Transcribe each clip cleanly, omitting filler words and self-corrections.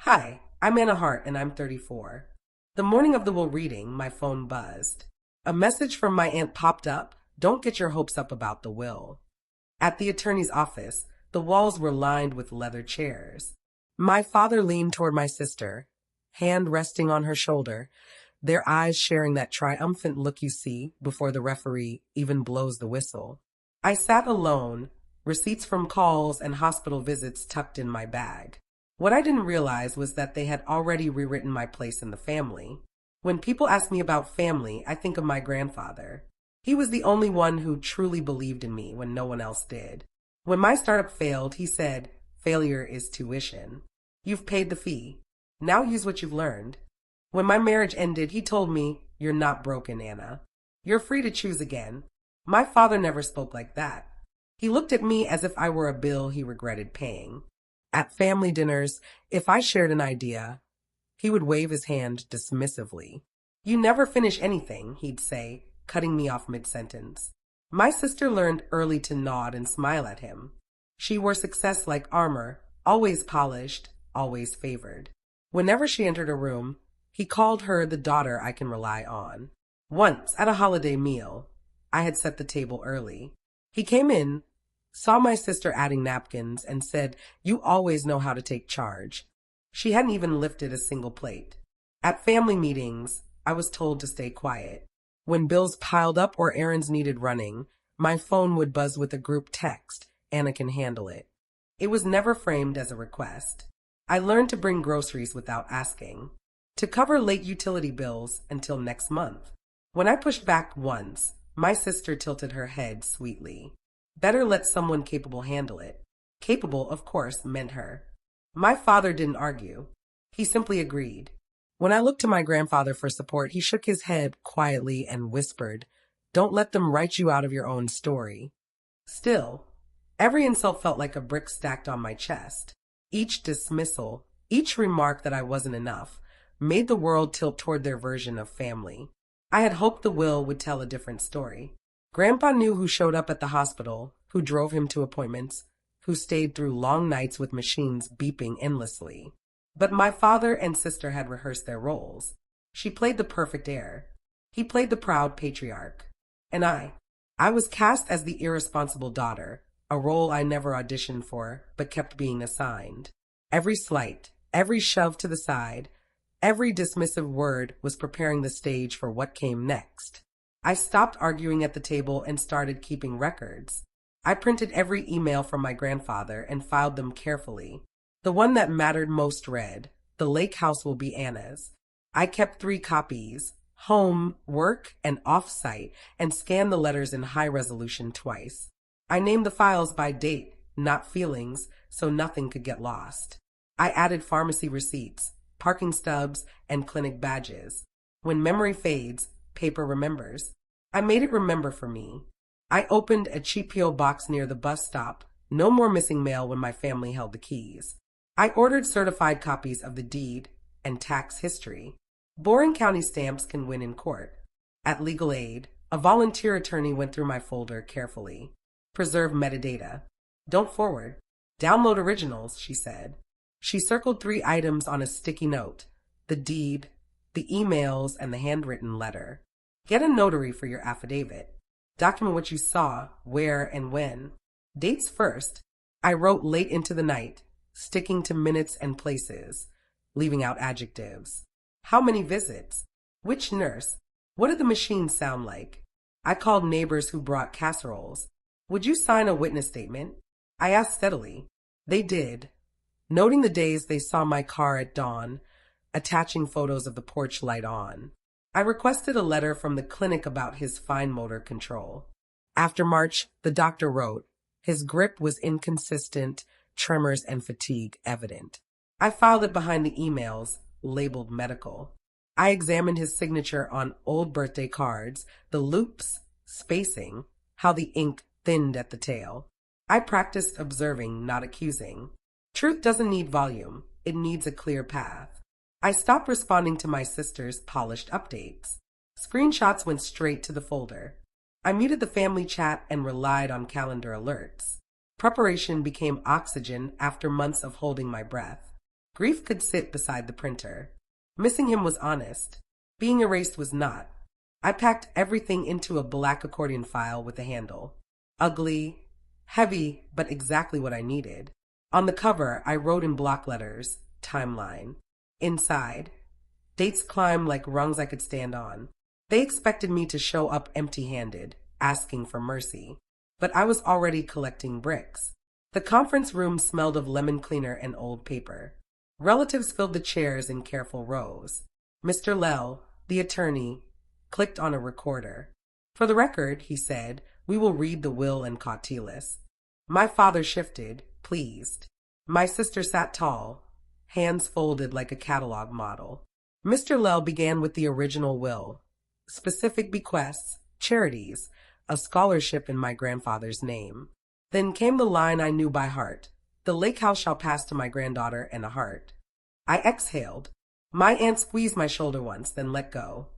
Hi, I'm Anna Hart and I'm 34. The morning of the will reading, my phone buzzed. A message from my aunt popped up. Don't get your hopes up about the will. At the attorney's office, the walls were lined with leather chairs. My father leaned toward my sister, hand resting on her shoulder, their eyes sharing that triumphant look you see before the referee even blows the whistle. I sat alone, receipts from calls and hospital visits tucked in my bag. What I didn't realize was that they had already rewritten my place in the family. When people ask me about family, I think of my grandfather. He was the only one who truly believed in me when no one else did. When my startup failed, he said, "Failure is tuition. You've paid the fee. Now use what you've learned." When my marriage ended, he told me, "You're not broken, Anna. You're free to choose again." My father never spoke like that. He looked at me as if I were a bill he regretted paying. At family dinners, if I shared an idea, he would wave his hand dismissively. "You never finish anything," he'd say, cutting me off mid-sentence. My sister learned early to nod and smile at him. She wore success like armor, always polished, always favored. Whenever she entered a room, he called her the daughter I can rely on. Once, at a holiday meal, I had set the table early. He came in, saw my sister adding napkins, and said, "You always know how to take charge." She hadn't even lifted a single plate. At family meetings, I was told to stay quiet. When bills piled up or errands needed running, my phone would buzz with a group text, "Anna can handle it." It was never framed as a request. I learned to bring groceries without asking, to cover late utility bills until next month. When I pushed back once, my sister tilted her head sweetly. Better let someone capable handle it. Capable, of course, meant her. My father didn't argue. He simply agreed. When I looked to my grandfather for support, he shook his head quietly and whispered, "Don't let them write you out of your own story." Still, every insult felt like a brick stacked on my chest. Each dismissal, each remark that I wasn't enough, made the world tilt toward their version of family. I had hoped the will would tell a different story. Grandpa knew who showed up at the hospital, who drove him to appointments, who stayed through long nights with machines beeping endlessly. But my father and sister had rehearsed their roles. She played the perfect heir. He played the proud patriarch. And I was cast as the irresponsible daughter, a role I never auditioned for, but kept being assigned. Every slight, every shove to the side, every dismissive word was preparing the stage for what came next. I stopped arguing at the table and started keeping records. I printed every email from my grandfather and filed them carefully. The one that mattered most read, "The lake house will be Anna's." I kept 3 copies, home, work, and off-site, and scanned the letters in high resolution twice. I named the files by date, not feelings, so nothing could get lost. I added pharmacy receipts, parking stubs, and clinic badges. When memory fades, paper remembers. I made it remember for me. I opened a cheap P.O. box near the bus stop. No more missing mail when my family held the keys. I ordered certified copies of the deed and tax history. Boring county stamps can win in court. At Legal Aid, a volunteer attorney went through my folder carefully. "Preserve metadata. Don't forward. Download originals," she said. She circled 3 items on a sticky note: the deed, the emails, and the handwritten letter. "Get a notary for your affidavit. Document what you saw, where, and when. Dates first." I wrote late into the night, sticking to minutes and places, leaving out adjectives. How many visits? Which nurse? What did the machine sound like? I called neighbors who brought casseroles. "Would you sign a witness statement?" I asked steadily. They did, noting the days they saw my car at dawn, attaching photos of the porch light on. I requested a letter from the clinic about his fine motor control. After March, the doctor wrote, his grip was inconsistent, tremors and fatigue evident. I filed it behind the emails, labeled medical. I examined his signature on old birthday cards, the loops, spacing, how the ink thinned at the tail. I practiced observing, not accusing. Truth doesn't need volume, it needs a clear path. I stopped responding to my sister's polished updates. Screenshots went straight to the folder. I muted the family chat and relied on calendar alerts. Preparation became oxygen after months of holding my breath. Grief could sit beside the printer. Missing him was honest. Being erased was not. I packed everything into a black accordion file with a handle. Ugly, heavy, but exactly what I needed. On the cover, I wrote in block letters, timeline. Inside, dates climbed like rungs I could stand on. They expected me to show up empty-handed, asking for mercy. But I was already collecting bricks. The conference room smelled of lemon cleaner and old paper. Relatives filled the chairs in careful rows. Mr. Lell, the attorney, clicked on a recorder. For the record, he said, we will read the will and cautelis. My father shifted, pleased. My sister sat tall, hands folded like a catalog model. Mr. Lell began with the original will. Specific bequests, charities, a scholarship in my grandfather's name. Then came the line I knew by heart. The lake house shall pass to my granddaughter and a heart. I exhaled. My aunt squeezed my shoulder once, then let go.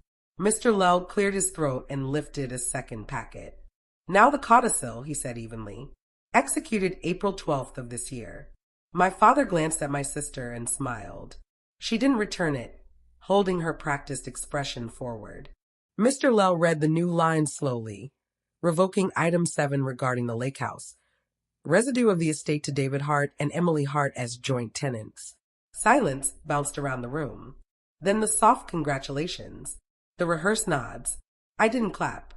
Mr. Lell cleared his throat and lifted a second packet. Now the codicil, he said evenly. Executed April 12th of this year. My father glanced at my sister and smiled. She didn't return it, holding her practiced expression forward. Mr. Lell read the new lines slowly, revoking item 7 regarding the lake house. Residue of the estate to David Hart and Emily Hart as joint tenants. Silence bounced around the room. Then the soft congratulations. The rehearsed nods. I didn't clap.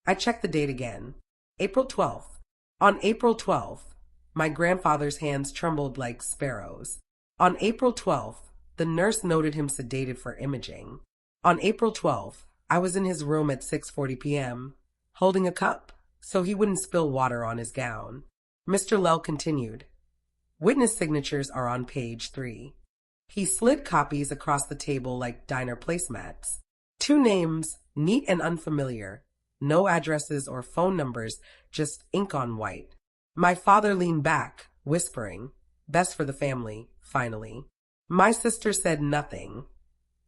I checked the date again. April 12th. On April 12th, my grandfather's hands trembled like sparrows. On April 12th, the nurse noted him sedated for imaging. On April 12th, I was in his room at 6:40 p.m., holding a cup so he wouldn't spill water on his gown. Mr. Lell continued. Witness signatures are on page 3. He slid copies across the table like diner placemats. 2 names, neat and unfamiliar. No addresses or phone numbers, just ink on white. My father leaned back, whispering, best for the family, finally. My sister said nothing,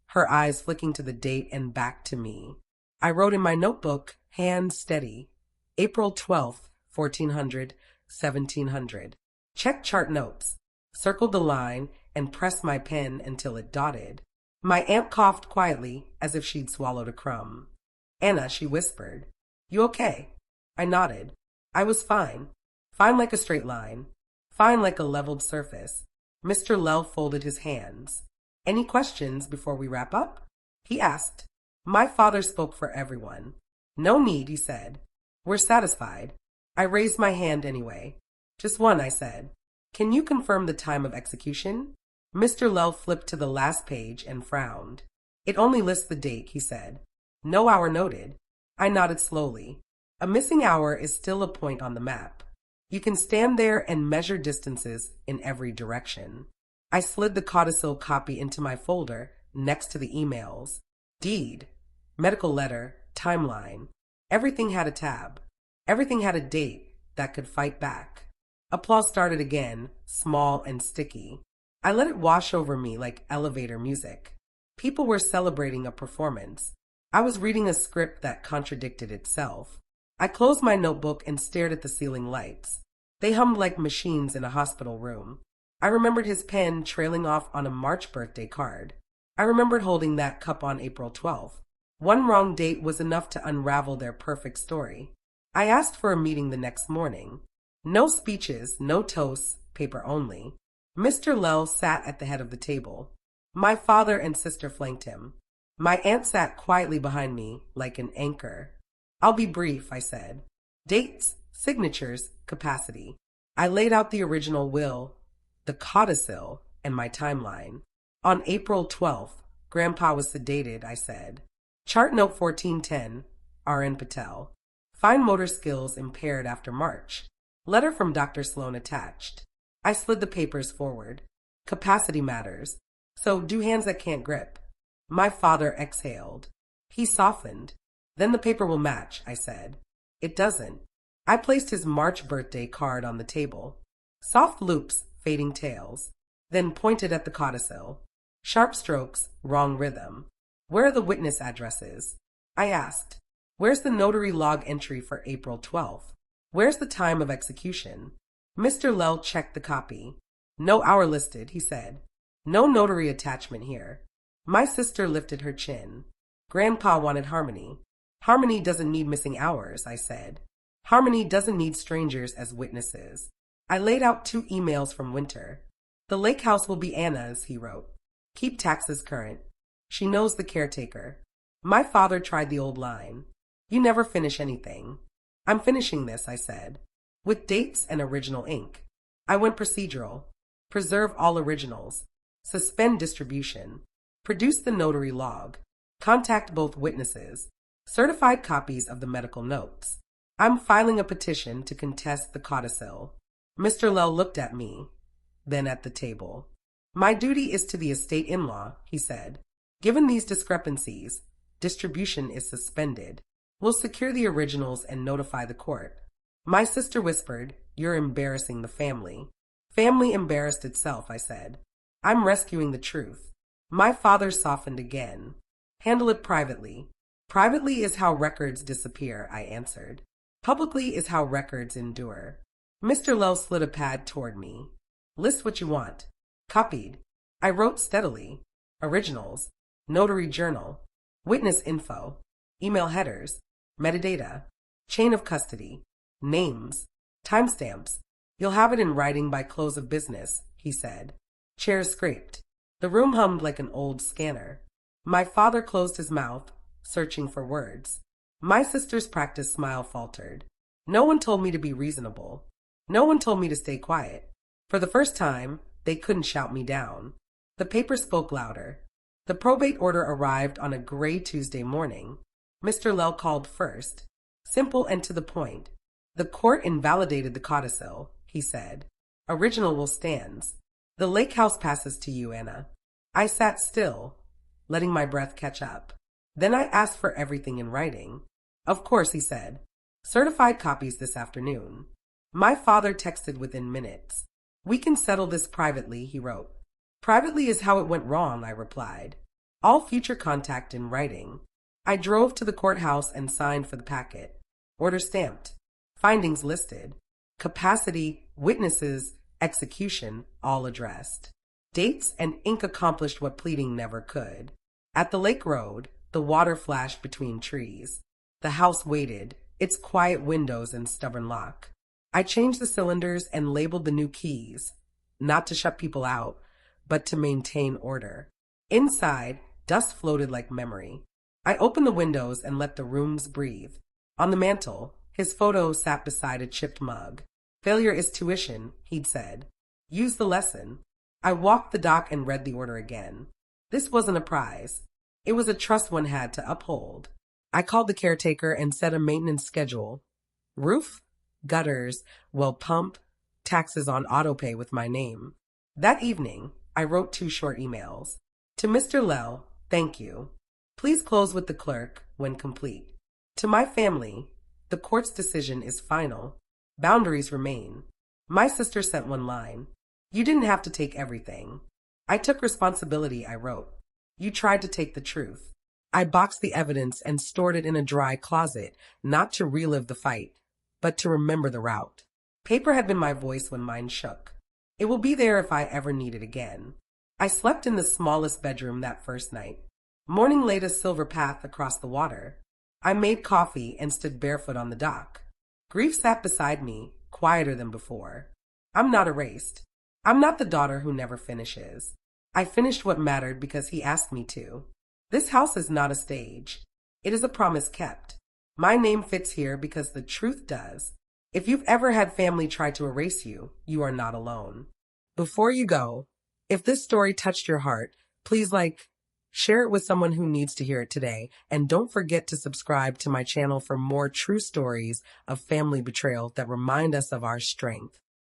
her eyes flicking to the date and back to me. I wrote in my notebook, hand steady, April 12th, 1400, 1700. Checked chart notes, circled the line, and pressed my pen until it dotted. My aunt coughed quietly, as if she'd swallowed a crumb. Anna, she whispered. You okay? I nodded. I was fine. Fine like a straight line. Fine like a leveled surface. Mr. Lell folded his hands. Any questions before we wrap up? He asked. My father spoke for everyone. No need, he said. We're satisfied. I raised my hand anyway. Just one, I said. Can you confirm the time of execution? Mr. Lell flipped to the last page and frowned. It only lists the date, he said. No hour noted. I nodded slowly. A missing hour is still a point on the map. You can stand there and measure distances in every direction. I slid the codicil copy into my folder next to the emails. Deed, medical letter, timeline. Everything had a tab. Everything had a date that could fight back. Applause started again, small and sticky. I let it wash over me like elevator music. People were celebrating a performance. I was reading a script that contradicted itself. I closed my notebook and stared at the ceiling lights. They hummed like machines in a hospital room. I remembered his pen trailing off on a March birthday card. I remembered holding that cup on April 12th. One wrong date was enough to unravel their perfect story. I asked for a meeting the next morning. No speeches, no toasts, paper only. Mr. Lell sat at the head of the table. My father and sister flanked him. My aunt sat quietly behind me, like an anchor. I'll be brief, I said. Dates, signatures, capacity. I laid out the original will, the codicil, and my timeline. On April 12th, Grandpa was sedated, I said. Chart note 1410, R.N. Patel. Fine motor skills impaired after March. Letter from Dr. Sloan attached. I slid the papers forward. Capacity matters. So do hands that can't grip. My father exhaled. He softened. Then the paper will match, I said. It doesn't. I placed his March birthday card on the table. Soft loops, fading tails. Then pointed at the codicil. Sharp strokes, wrong rhythm. Where are the witness addresses? I asked. Where's the notary log entry for April 12th? Where's the time of execution? Mr. Lell checked the copy. No hour listed, he said. No notary attachment here. My sister lifted her chin. Grandpa wanted harmony. Harmony doesn't need missing hours, I said. Harmony doesn't need strangers as witnesses. I laid out 2 emails from Winter. The lake house will be Anna's, he wrote. Keep taxes current. She knows the caretaker. My father tried the old line. You never finish anything. I'm finishing this, I said. With dates and original ink. I went procedural. Preserve all originals. Suspend distribution. Produce the notary log. Contact both witnesses. Certified copies of the medical notes. I'm filing a petition to contest the codicil. Mr. Lell looked at me, then at the table. My duty is to the estate in-law, he said. Given these discrepancies, distribution is suspended. We'll secure the originals and notify the court. My sister whispered, You're embarrassing the family. Family embarrassed itself, I said. I'm rescuing the truth. My father softened again. Handle it privately. Privately is how records disappear, I answered. Publicly is how records endure. Mr. Lowe slid a pad toward me. List what you want. Copied. I wrote steadily. Originals. Notary journal. Witness info. Email headers. Metadata. Chain of custody. Names. Timestamps. You'll have it in writing by close of business, he said. Chairs scraped. The room hummed like an old scanner. My father closed his mouth, searching for words. My sister's practiced smile faltered. No one told me to be reasonable. No one told me to stay quiet. For the first time, they couldn't shout me down. The paper spoke louder. The probate order arrived on a gray Tuesday morning. Mr. Lell called first. Simple and to the point. The court invalidated the codicil, he said. Original will stands. The lake house passes to you, Anna. I sat still, letting my breath catch up. Then I asked for everything in writing. Of course, he said. Certified copies this afternoon. My father texted within minutes. We can settle this privately, he wrote. Privately is how it went wrong, I replied. All future contact in writing. I drove to the courthouse and signed for the packet. Order stamped. Findings listed. Capacity, witnesses, execution, all addressed. Dates and ink accomplished what pleading never could. At the lake road, the water flashed between trees. The house waited, its quiet windows and stubborn lock. I changed the cylinders and labeled the new keys, not to shut people out, but to maintain order. Inside, dust floated like memory. I opened the windows and let the rooms breathe. On the mantel, his photo sat beside a chipped mug. Failure is tuition, he'd said. Use the lesson. I walked the dock and read the order again. This wasn't a prize. It was a trust one had to uphold. I called the caretaker and set a maintenance schedule. Roof, gutters, well pump, taxes on autopay with my name. That evening, I wrote 2 short emails. To Mr. Lell, thank you. Please close with the clerk when complete. To my family, the court's decision is final. Boundaries remain. My sister sent one line. You didn't have to take everything. I took responsibility, I wrote. You tried to take the truth. I boxed the evidence and stored it in a dry closet, not to relive the fight, but to remember the route. Paper had been my voice when mine shook. It will be there if I ever need it again. I slept in the smallest bedroom that first night. Morning laid a silver path across the water. I made coffee and stood barefoot on the dock. Grief sat beside me, quieter than before. I'm not erased. I'm not the daughter who never finishes. I finished what mattered because he asked me to. This house is not a stage. It is a promise kept. My name fits here because the truth does. If you've ever had family try to erase you, you are not alone. Before you go, if this story touched your heart, please share it with someone who needs to hear it today, and don't forget to subscribe to my channel for more true stories of family betrayal that remind us of our strength.